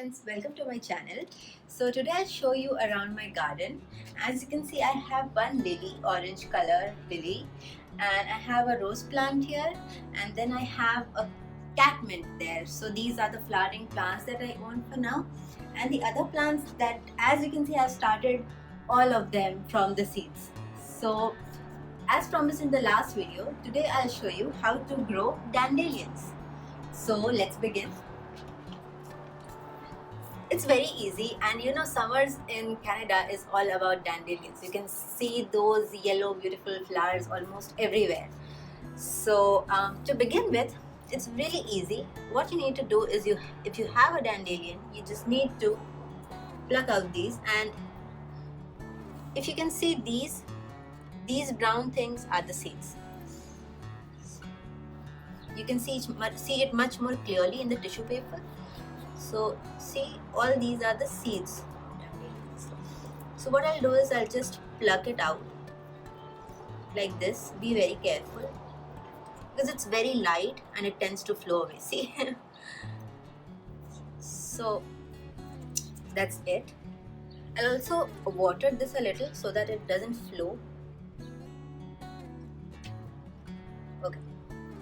friends, welcome to my channel. So today I'll show you around my garden. As you can see, I have one lily, orange color lily, and I have a rose plant here, and then I have a catmint there. So these are the flowering plants that I own for now, and the other plants that, as you can see, I've started all of them from the seeds. So as promised in the last video, today I'll show you how to grow dandelions. So let's begin. It's very easy, and you know, summers in Canada is all about dandelions. You can see those yellow beautiful flowers almost everywhere. So to begin with, it's really easy. What you need to do is, if you have a dandelion, you just need to pluck out these, and if you can see these brown things are the seeds. You can see it much more clearly in the tissue paper. So see, all these are the seeds. So what I'll do is I'll just pluck it out like this. Be very careful because it's very light and it tends to flow away. See? So that's it. I'll also water this a little so that it doesn't flow. Okay.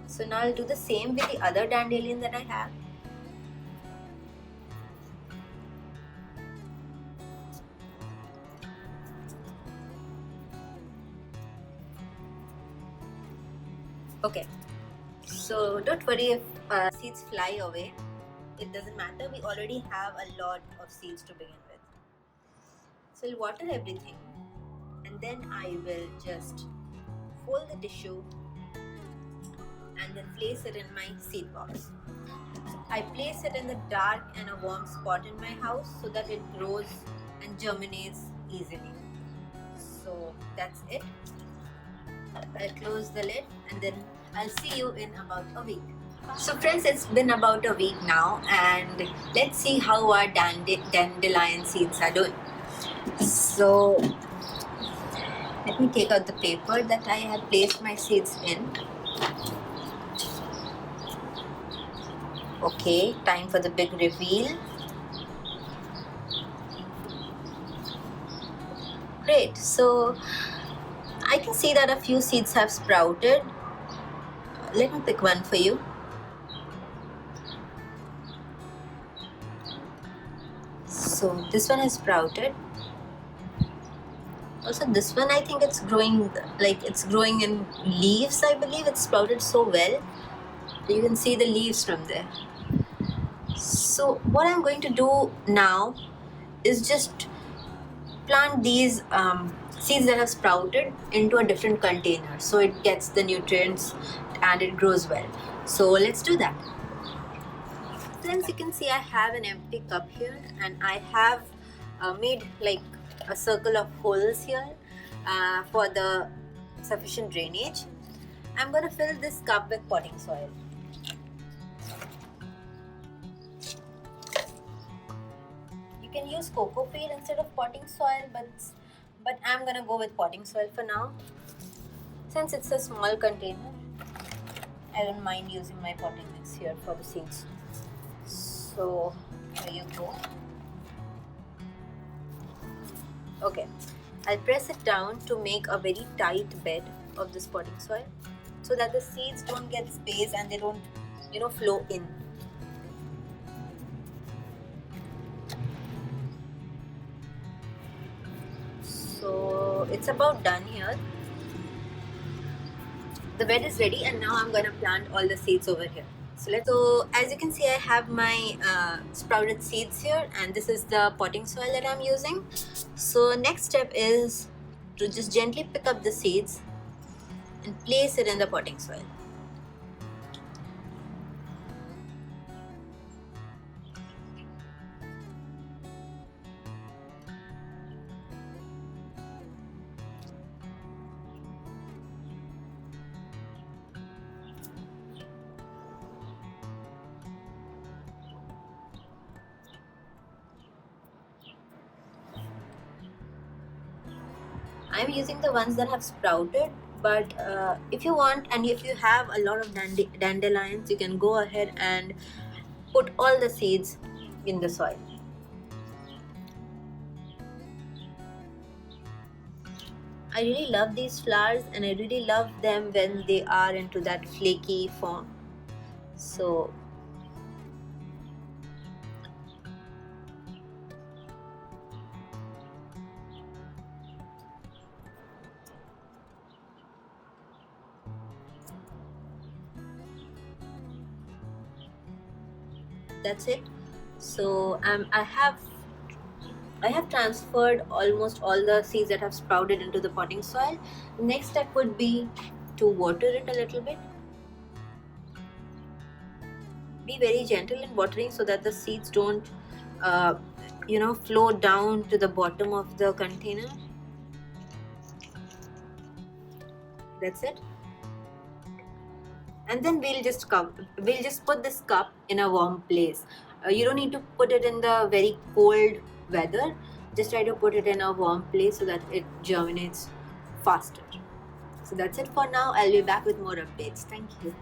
So now I'll do the same with the other dandelion that I have. Okay, so don't worry if seeds fly away. It doesn't matter. We already have a lot of seeds to begin with. So I'll water everything, and then I will just fold the tissue and then place it in my seed box. I place it in the dark and a warm spot in my house so that it grows and germinates easily. So that's it. I'll close the lid, and then I'll see you in about a week. So friends, it's been about a week now, and let's see how our dandelion seeds are doing. So let me take out the paper that I had placed my seeds in. Okay, time for the big reveal. Great, so I can see that a few seeds have sprouted. Let me pick one for you. So this one has sprouted. Also this one, I think it's growing in leaves. I believe it's sprouted so well. You can see the leaves from there. So what I'm going to do now is just plant these seeds that have sprouted into a different container so it gets the nutrients and it grows well. So let's do that. Friends, you can see I have an empty cup here, and I have made like a circle of holes here for the sufficient drainage. I'm going to fill this cup with potting soil. You can use coco peat instead of potting soil, but I'm going to go with potting soil for now. Since it's a small container, I don't mind using my potting mix here for the seeds. So here you go. Okay, I'll press it down to make a very tight bed of this potting soil so that the seeds don't get space and they don't, flow in. So it's about done here. The bed is ready, and now I'm going to plant all the seeds over here. So as you can see, I have my sprouted seeds here, and this is the potting soil that I'm using. So next step is to just gently pick up the seeds and place it in the potting soil. I'm using the ones that have sprouted, but if you want, and if you have a lot of dandelions, you can go ahead and put all the seeds in the soil. I really love these flowers, and I really love them when they are into that flaky form. So that's it. So I have transferred almost all the seeds that have sprouted into the potting soil. Next step would be to water it a little bit. Be very gentle in watering so that the seeds don't, uh, flow down to the bottom of the container. That's it. And then we'll just put this cup in a warm place. You don't need to put it in the very cold weather. Just try to put it in a warm place so that it germinates faster. So that's it for now. I'll be back with more updates. Thank you.